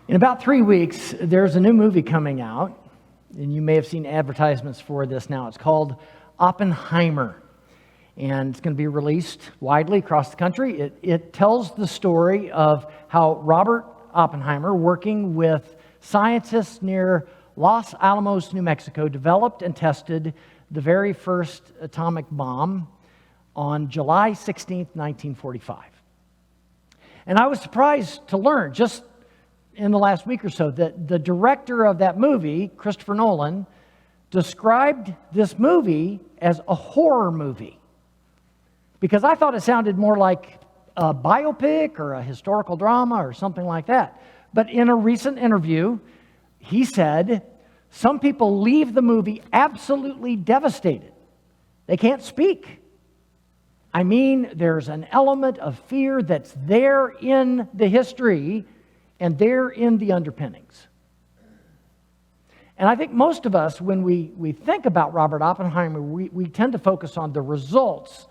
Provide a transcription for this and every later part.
In about 3 weeks, there's a new movie coming out, and you may have seen advertisements for this now. It's called Oppenheimer, and it's going to be released widely across the country. It tells the story of how Robert Oppenheimer, working with scientists near Los Alamos, New Mexico, developed and tested the very first atomic bomb on July 16th, 1945. And I was surprised to learn, just in the last week or so, that the director of that movie, Christopher Nolan, described this movie as a horror movie. Because I thought it sounded more like a biopic or a historical drama or something like that. But in a recent interview, he said, some people leave the movie absolutely devastated. They can't speak. I mean, there's an element of fear that's there in the history and there in the underpinnings. And I think most of us, when we think about Robert Oppenheimer, we tend to focus on the results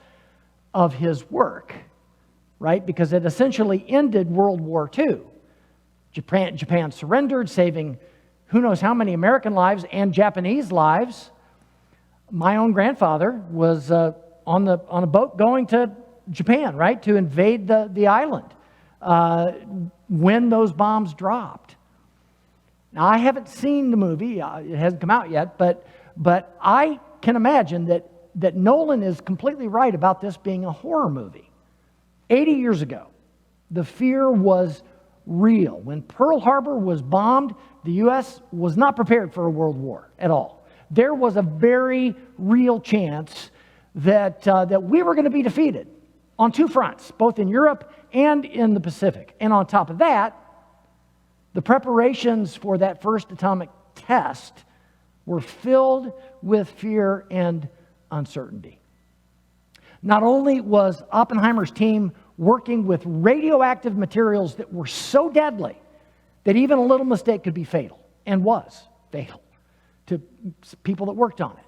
of his work, right? Because it essentially ended World War II. Japan surrendered, saving who knows how many American lives and Japanese lives. My own grandfather was on a boat going to Japan, right, to invade the island when those bombs dropped. Now, I haven't seen the movie. It hasn't come out yet, but I can imagine that Nolan is completely right about this being a horror movie. 80 years ago, the fear was real. When Pearl Harbor was bombed, the U.S. was not prepared for a world war at all. There was a very real chance that we were going to be defeated on two fronts, both in Europe and in the Pacific. And on top of that, the preparations for that first atomic test were filled with fear and uncertainty. Not only was Oppenheimer's team working with radioactive materials that were so deadly that even a little mistake could be fatal, and was fatal to people that worked on it.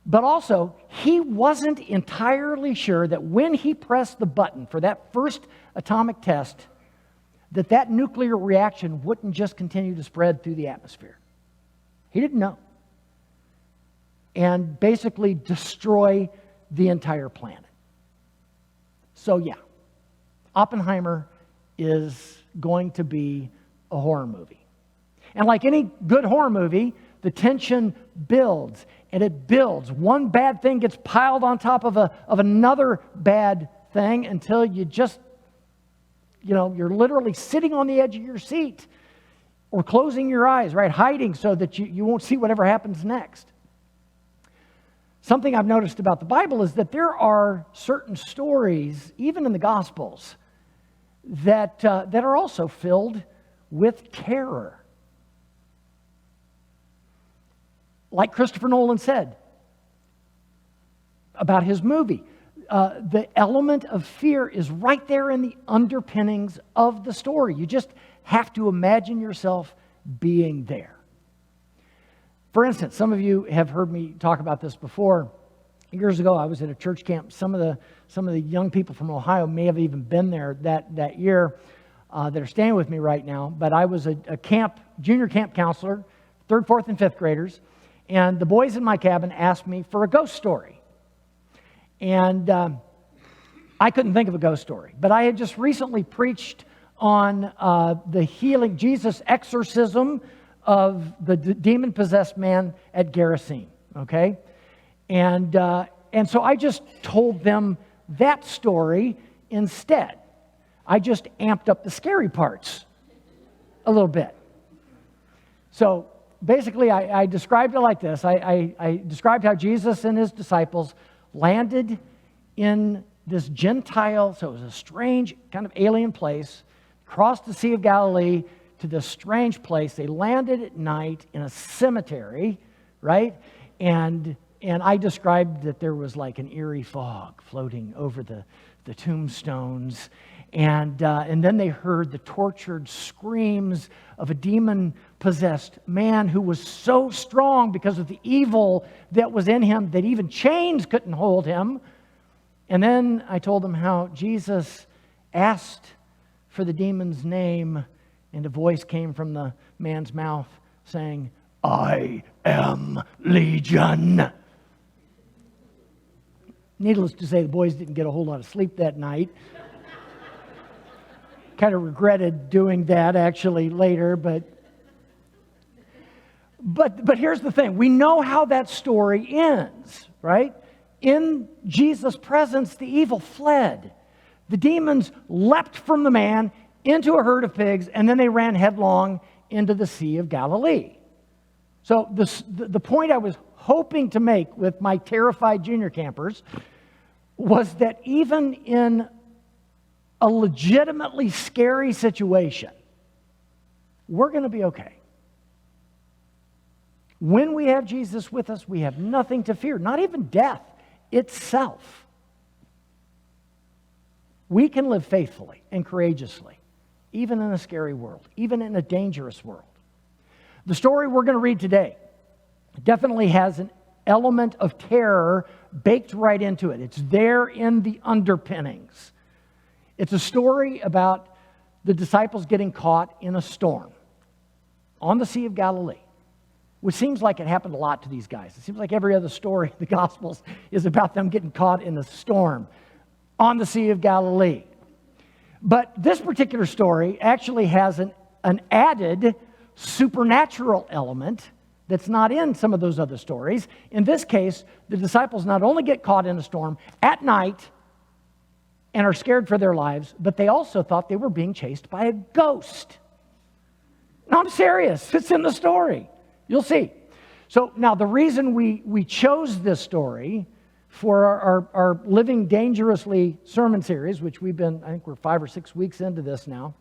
But also, he wasn't entirely sure that when he pressed the button for that first atomic test, that nuclear reaction wouldn't just continue to spread through the atmosphere. He didn't know. And basically destroy the entire planet. So yeah, Oppenheimer is going to be a horror movie. And like any good horror movie, the tension builds and it builds. One bad thing gets piled on top of another bad thing until you just, you're literally sitting on the edge of your seat or closing your eyes, right? Hiding so that you won't see whatever happens next. Something I've noticed about the Bible is that there are certain stories, even in the Gospels, that are also filled with terror. Like Christopher Nolan said about his movie, the element of fear is right there in the underpinnings of the story. You just have to imagine yourself being there. For instance, some of you have heard me talk about this before. Years ago, I was at a church camp. Some of the young people from Ohio may have even been there that year that are staying with me right now. But I was a junior camp counselor, 3rd, 4th, and 5th graders. And the boys in my cabin asked me for a ghost story. And I couldn't think of a ghost story. But I had just recently preached on the healing, Jesus' exorcism of the demon-possessed man at Gerasene, okay? And so I just told them that story instead. I just amped up the scary parts a little bit. So basically, I described it like this. I described how Jesus and his disciples landed in this Gentile, so it was a strange kind of alien place, crossed the Sea of Galilee to this strange place. They landed at night in a cemetery, right? And I described that there was like an eerie fog floating over the tombstones. And then they heard the tortured screams of a demon-possessed man who was so strong because of the evil that was in him that even chains couldn't hold him. And then I told them how Jesus asked for the demon's name And a voice came from the man's mouth saying, "I am Legion." Needless to say, the boys didn't get a whole lot of sleep that night. Kind of regretted doing that actually later, but here's the thing. We know how that story ends, right? In Jesus' presence, the evil fled. The demons leapt from the man into a herd of pigs, and then they ran headlong into the Sea of Galilee. So the point I was hoping to make with my terrified junior campers was that even in a legitimately scary situation, we're going to be okay. When we have Jesus with us, we have nothing to fear, not even death itself. We can live faithfully and courageously, even in a scary world, even in a dangerous world. The story we're going to read today definitely has an element of terror baked right into it. It's there in the underpinnings. It's a story about the disciples getting caught in a storm on the Sea of Galilee, which seems like it happened a lot to these guys. It seems like every other story in the Gospels is about them getting caught in a storm on the Sea of Galilee. But this particular story actually has an added supernatural element that's not in some of those other stories. In this case, the disciples not only get caught in a storm at night and are scared for their lives, but they also thought they were being chased by a ghost. No, I'm serious. It's in the story. You'll see. So now the reason we chose this story for our Living Dangerously sermon series, which I think we're 5 or 6 weeks into this now,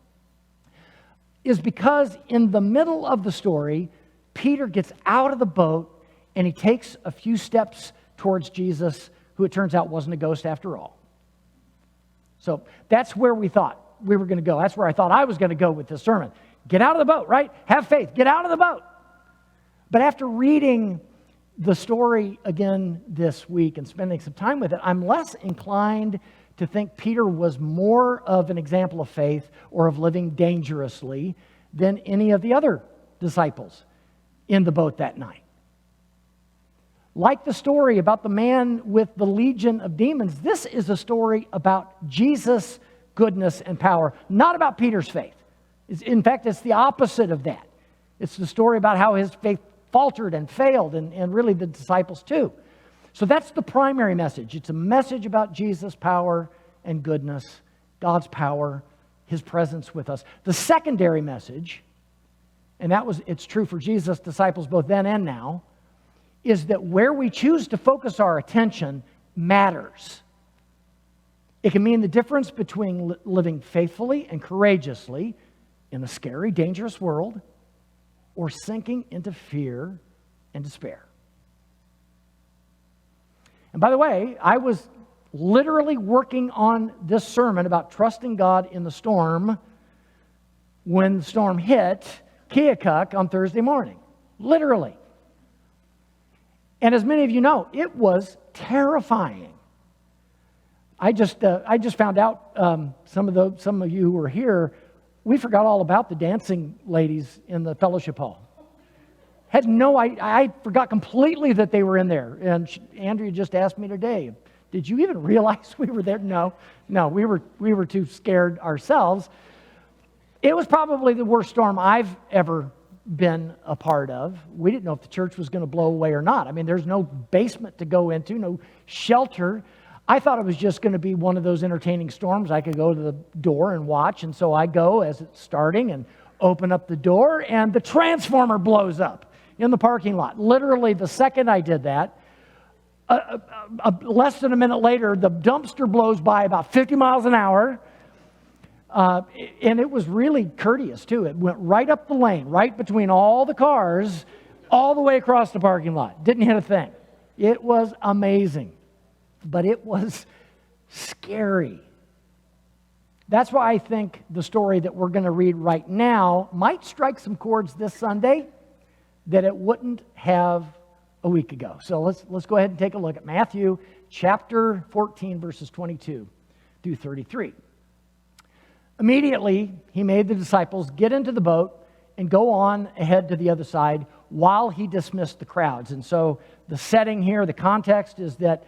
is because in the middle of the story, Peter gets out of the boat and he takes a few steps towards Jesus, who it turns out wasn't a ghost after all. So that's where we thought we were going to go. That's where I thought I was going to go with this sermon. Get out of the boat, right? Have faith. Get out of the boat. But after reading the story again this week and spending some time with it, I'm less inclined to think Peter was more of an example of faith or of living dangerously than any of the other disciples in the boat that night. Like the story about the man with the legion of demons, this is a story about Jesus' goodness and power, not about Peter's faith. In fact, it's the opposite of that. It's the story about how his faith faltered and failed, and really the disciples too. So that's the primary message. It's a message about Jesus' power and goodness, God's power, His presence with us. The secondary message, and it's true for Jesus' disciples both then and now, is that where we choose to focus our attention matters. It can mean the difference between living faithfully and courageously in a scary, dangerous world, or sinking into fear and despair. And by the way, I was literally working on this sermon about trusting God in the storm when the storm hit Keokuk on Thursday morning. Literally. And as many of you know, it was terrifying. I just found out, some of you who were here, we forgot all about the dancing ladies in the fellowship hall. I forgot completely that they were in there. And Andrea just asked me today, did you even realize we were there? No, we were too scared ourselves. It was probably the worst storm I've ever been a part of. We didn't know if the church was going to blow away or not. I mean, there's no basement to go into, no shelter. I thought it was just going to be one of those entertaining storms. I could go to the door and watch, and so I go as it's starting and open up the door, and the transformer blows up in the parking lot. Literally, the second I did that, less than a minute later, the dumpster blows by about 50 miles an hour, and it was really courteous, too. It went right up the lane, right between all the cars, all the way across the parking lot. Didn't hit a thing. It was amazing. But it was scary. That's why I think the story that we're going to read right now might strike some chords this Sunday that it wouldn't have a week ago. So let's go ahead and take a look at Matthew chapter 14, verses 22 through 33. Immediately, he made the disciples get into the boat and go on ahead to the other side while he dismissed the crowds. And so the setting here, the context is that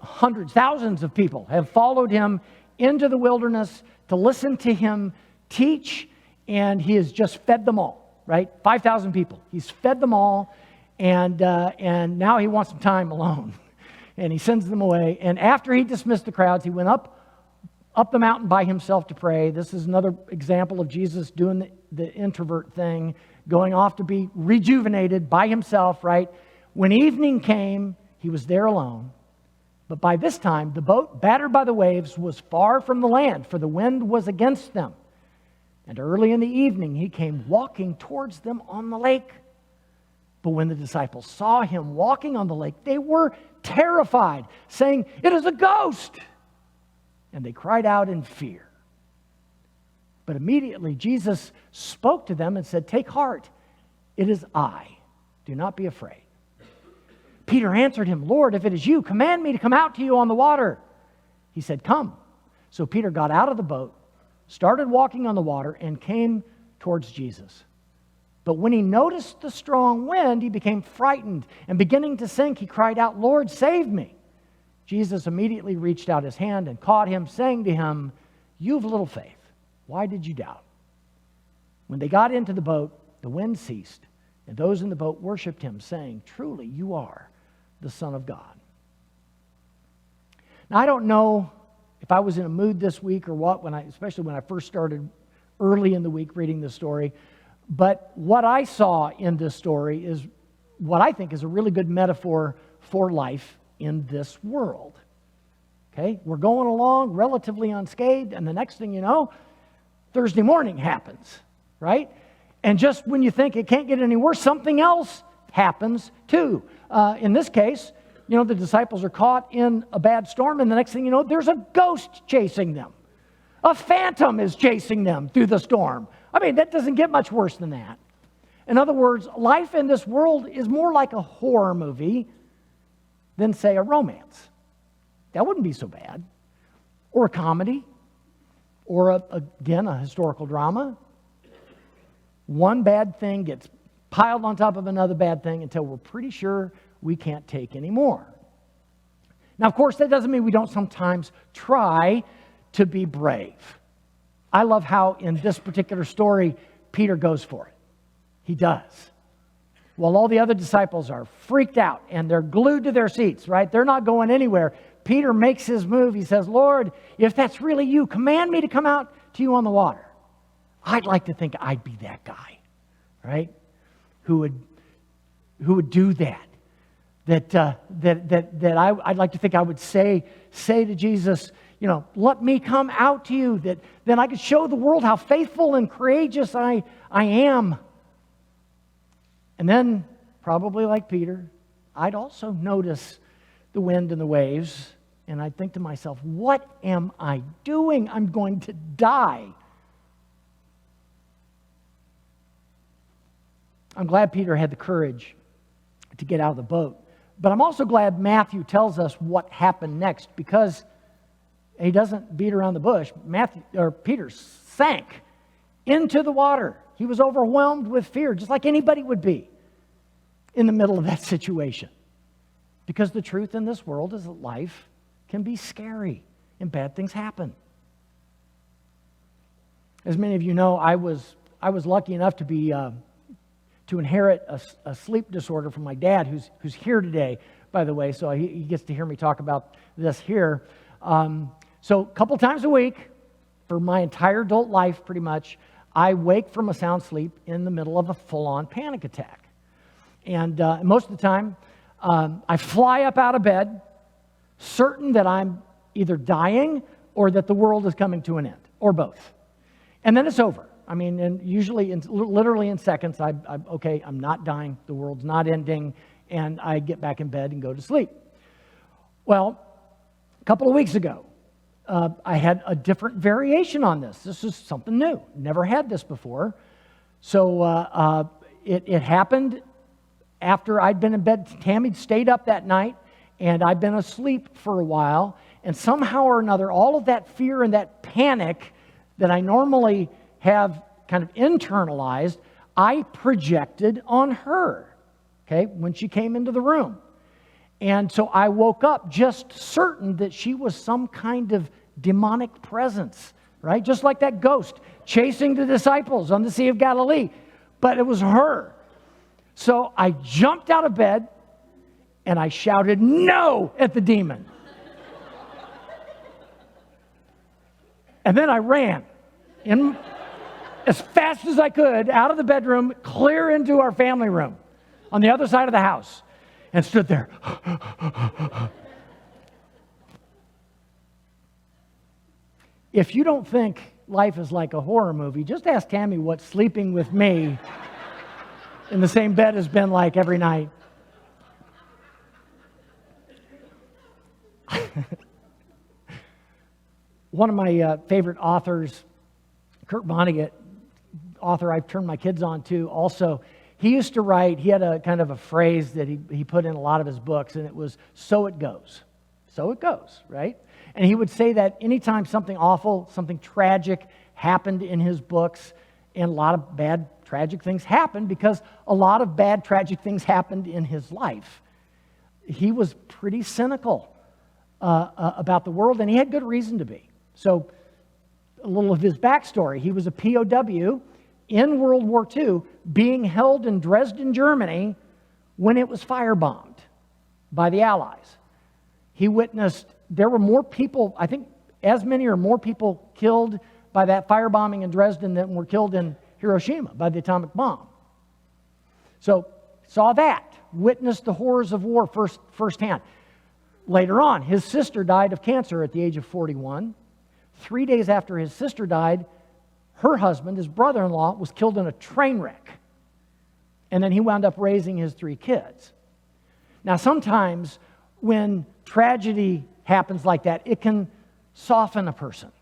hundreds, thousands of people have followed him into the wilderness to listen to him teach, and he has just fed them all, right? 5,000 people. He's fed them all, and now he wants some time alone. And he sends them away. And after he dismissed the crowds, he went up the mountain by himself to pray. This is another example of Jesus doing the introvert thing, going off to be rejuvenated by himself, right? When evening came, he was there alone. But by this time, the boat, battered by the waves, was far from the land, for the wind was against them. And early in the evening, he came walking towards them on the lake. But when the disciples saw him walking on the lake, they were terrified, saying, "It is a ghost!" And they cried out in fear. But immediately Jesus spoke to them and said, "Take heart, it is I. Do not be afraid." Peter answered him, "Lord, if it is you, command me to come out to you on the water." He said, "Come." So Peter got out of the boat, started walking on the water, and came towards Jesus. But when he noticed the strong wind, he became frightened, and beginning to sink, he cried out, "Lord, save me." Jesus immediately reached out his hand and caught him, saying to him, "You have little faith. Why did you doubt?" When they got into the boat, the wind ceased, and those in the boat worshipped him, saying, "Truly, you are the Son of God." Now, I don't know if I was in a mood this week or what, especially when I first started early in the week reading this story, but what I saw in this story is what I think is a really good metaphor for life in this world. Okay? We're going along relatively unscathed, and the next thing you know, Thursday morning happens, right? And just when you think it can't get any worse, something else happens too. In this case, the disciples are caught in a bad storm, and the next thing you know, there's a ghost chasing them. A phantom is chasing them through the storm. I mean, that doesn't get much worse than that. In other words, life in this world is more like a horror movie than, say, a romance. That wouldn't be so bad. Or a comedy. Or, again, a historical drama. One bad thing gets piled on top of another bad thing until we're pretty sure we can't take any more. Now, of course, that doesn't mean we don't sometimes try to be brave. I love how in this particular story, Peter goes for it. He does. While all the other disciples are freaked out and they're glued to their seats, right? They're not going anywhere. Peter makes his move. He says, "Lord, if that's really you, command me to come out to you on the water." I'd like to think I'd be that guy, right? Who would do that. I'd like to think I would say to Jesus, "Let me come out to you, that then I could show the world how faithful and courageous I am." And then, probably like Peter, I'd also notice the wind and the waves, and I'd think to myself, "What am I doing? I'm going to die." I'm glad Peter had the courage to get out of the boat. But I'm also glad Matthew tells us what happened next, because he doesn't beat around the bush. Peter sank into the water. He was overwhelmed with fear, just like anybody would be in the middle of that situation. Because the truth in this world is that life can be scary and bad things happen. As many of you know, I was lucky enough to inherit a sleep disorder from my dad, who's here today, by the way, so he gets to hear me talk about this here. So a couple times a week, for my entire adult life pretty much, I wake from a sound sleep in the middle of a full-on panic attack. And most of the time, I fly up out of bed, certain that I'm either dying or that the world is coming to an end, or both. And then it's over. I mean, and usually, literally in seconds, I'm okay, I'm not dying, the world's not ending, and I get back in bed and go to sleep. Well, a couple of weeks ago, I had a different variation on this. This is something new. Never had this before. So it happened after I'd been in bed. Tammy stayed up that night, and I'd been asleep for a while, and somehow or another, all of that fear and that panic that I normally have kind of internalized, I projected on her, okay, when she came into the room. And so I woke up just certain that she was some kind of demonic presence, right? Just like that ghost chasing the disciples on the Sea of Galilee. But it was her. So I jumped out of bed and I shouted "no" at the demon. And then I ran as fast as I could out of the bedroom, clear into our family room on the other side of the house, and stood there. If you don't think life is like a horror movie, just ask Tammy what sleeping with me in the same bed has been like every night. One of my favorite authors, Kurt Vonnegut, author I've turned my kids on to also, he used to write, he had a kind of a phrase that he put in a lot of his books, and it was, "So it goes." So it goes, right? And he would say that anytime something awful, something tragic happened in his books, and a lot of bad, tragic things happened because a lot of bad, tragic things happened in his life. He was pretty cynical about the world, and he had good reason to be. So a little of his backstory. He was a POW in World War II being held in Dresden, Germany when it was firebombed by the Allies. He witnessed, there were more people, I think as many or more people killed by that firebombing in Dresden than were killed in Hiroshima by the atomic bomb. So saw that, witnessed the horrors of war firsthand. Later on, his sister died of cancer at the age of 41. 3 days after his sister died, her husband, his brother-in-law, was killed in a train wreck. And then he wound up raising his 3 kids. Now, sometimes when tragedy happens like that, it can soften a person.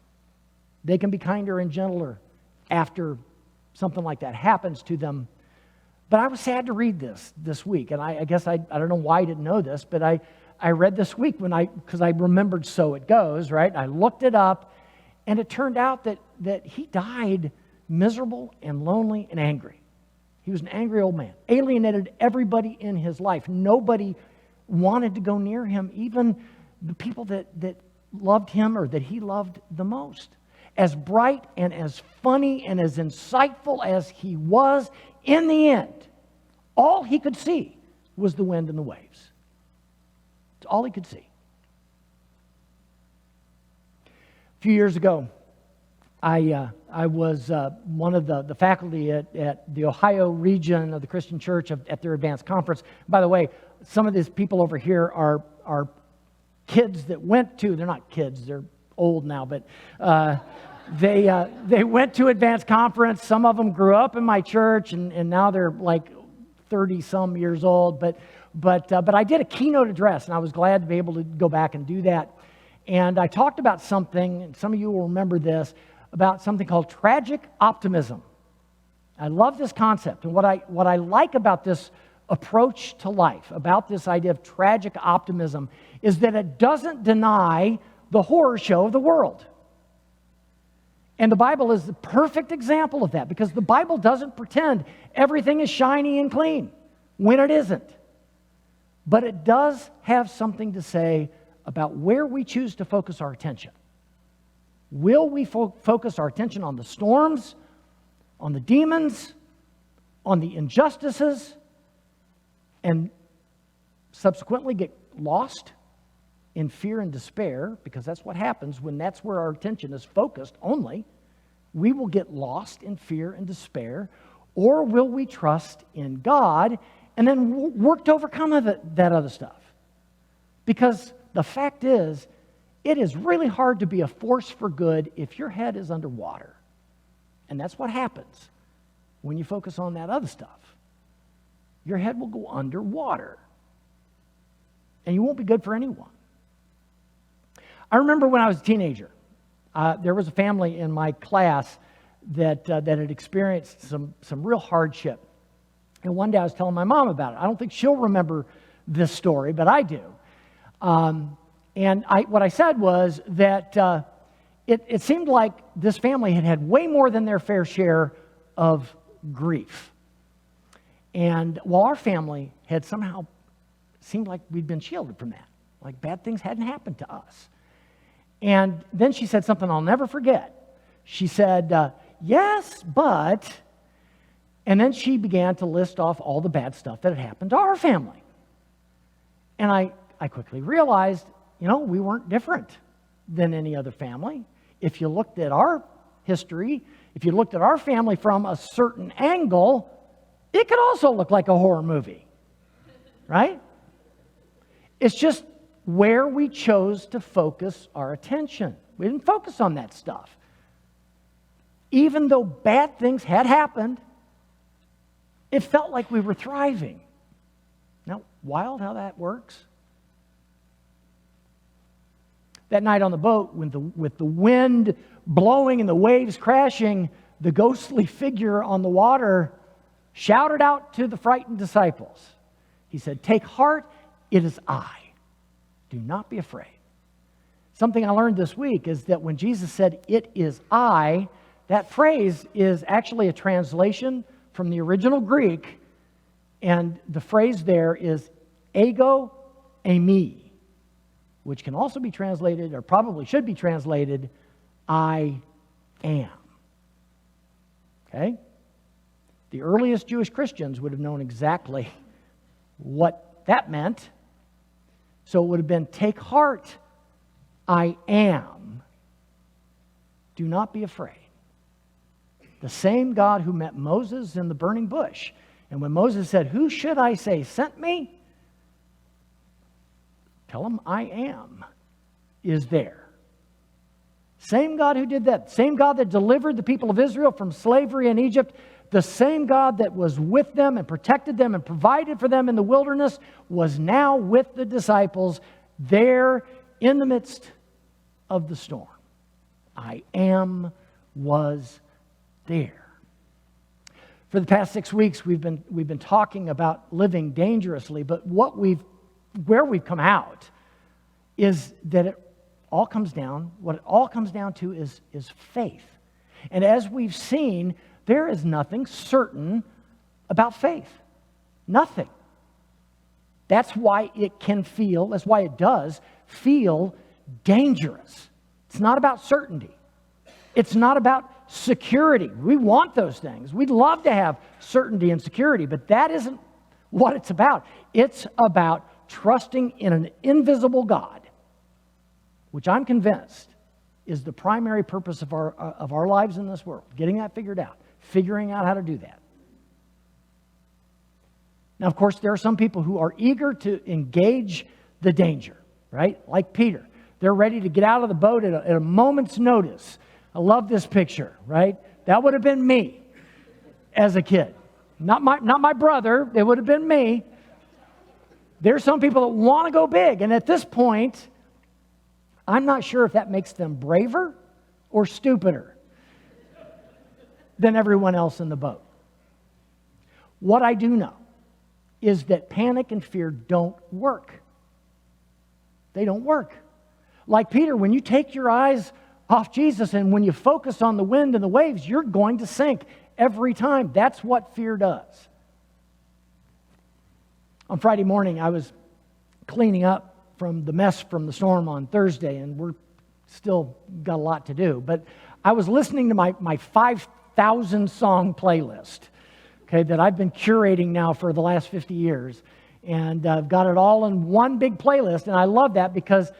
They can be kinder and gentler after something like that happens to them. But I was sad to read this week, and I guess I don't know why I didn't know this, but I read this week because I remembered So It Goes, right? I looked it up, and it turned out that he died miserable and lonely and angry. He was an angry old man, alienated everybody in his life. Nobody wanted to go near him, even the people that loved him or that he loved the most. As bright and as funny and as insightful as he was, in the end, all he could see was the wind and the waves. It's all he could see. A few years ago, I was one of the faculty at the Ohio region of the Christian Church at their advanced conference. By the way, some of these people over here are kids that went to, they're not kids, they're old now, but they went to advanced conference. Some of them grew up in my church, and now they're like 30-some years old. But I did a keynote address, and I was glad to be able to go back and do that. And I talked about something, and some of you will remember this, about something called tragic optimism. I love this concept, and what I like about this approach to life, about this idea of tragic optimism, is that it doesn't deny the horror show of the world. And the Bible is the perfect example of that, because the Bible doesn't pretend everything is shiny and clean when it isn't. But it does have something to say about where we choose to focus our attention. Will we focus our attention on the storms, on the demons, on the injustices, and subsequently get lost in fear and despair? Because that's what happens when that's where our attention is focused only. We will get lost in fear and despair. Or will we trust in God and then work to overcome that other stuff? Because the fact is, it is really hard to be a force for good if your head is underwater. And that's what happens when you focus on that other stuff. Your head will go underwater. And you won't be good for anyone. I remember when I was a teenager, there was a family in my class that had experienced some real hardship. And one day I was telling my mom about it. I don't think she'll remember this story, but I do. And what I said was that it seemed like this family had had way more than their fair share of grief. And while our family had somehow seemed like we'd been shielded from that, like bad things hadn't happened to us. And then she said something I'll never forget. She said, yes, but... And then she began to list off all the bad stuff that had happened to our family. And I quickly realized, we weren't different than any other family. If you looked at our history, if you looked at our family from a certain angle, it could also look like a horror movie, right? It's just where we chose to focus our attention. We didn't focus on that stuff. Even though bad things had happened, it felt like we were thriving. Now, wild how that works. That night on the boat, with the wind blowing and the waves crashing, the ghostly figure on the water shouted out to the frightened disciples. He said, "Take heart, it is I. Do not be afraid." Something I learned this week is that when Jesus said, "It is I," that phrase is actually a translation from the original Greek, and the phrase there is ego eimi, which can also be translated, or probably should be translated, I am. Okay? The earliest Jewish Christians would have known exactly what that meant. So it would have been, take heart, I am. Do not be afraid. The same God who met Moses in the burning bush. And when Moses said, "Who should I say sent me?" Tell him I am is there. Same God who did that. Same God that delivered the people of Israel from slavery in Egypt. The same God that was with them and protected them and provided for them in the wilderness was now with the disciples there in the midst of the storm. I am was there. For the past 6 weeks, we've been talking about living dangerously, but where we've come out is that what it all comes down to is faith. And as we've seen, there is nothing certain about faith. Nothing. That's why it does feel dangerous. It's not about certainty. It's not about security. We want those things. We'd love to have certainty and security, but that isn't what it's about. It's about trusting in an invisible God, which I'm convinced is the primary purpose of our lives in this world, getting that figured out, figuring out how to do that. Now, of course, there are some people who are eager to engage the danger, right? Like Peter. They're ready to get out of the boat at a moment's notice. I love this picture, right? That would have been me as a kid. Not my brother. It would have been me. There's some people that want to go big. And at this point, I'm not sure if that makes them braver or stupider than everyone else in the boat. What I do know is that panic and fear don't work. They don't work. Like Peter, when you take your eyes off Jesus and when you focus on the wind and the waves, you're going to sink every time. That's what fear does. On Friday morning, I was cleaning up from the mess from the storm on Thursday, and we're still got a lot to do. But I was listening to my 5,000 song playlist, okay, that I've been curating now for the last 50 years. And I've got it all in one big playlist, and I love that because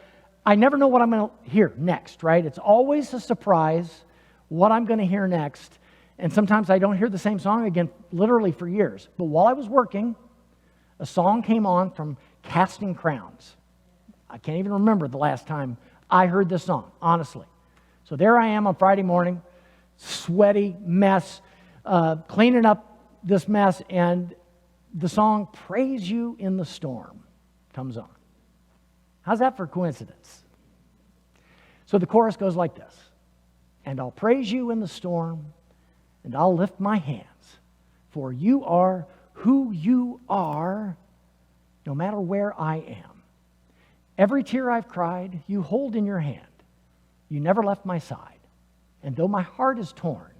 I never know what I'm going to hear next, right? It's always a surprise what I'm going to hear next. And sometimes I don't hear the same song again literally for years. But while I was working, a song came on from Casting Crowns. I can't even remember the last time I heard this song, honestly. So there I am on Friday morning, sweaty mess, cleaning up this mess, and the song Praise You in the Storm comes on. How's that for coincidence? So the chorus goes like this. And I'll praise you in the storm, and I'll lift my hands, for you are who you are, no matter where I am. Every tear I've cried, you hold in your hand. You never left my side. And though my heart is torn,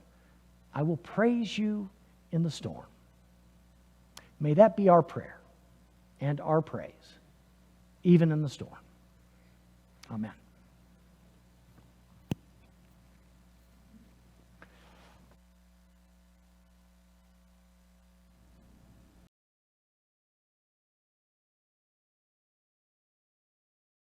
I will praise you in the storm. May that be our prayer and our praise, even in the storm. Amen.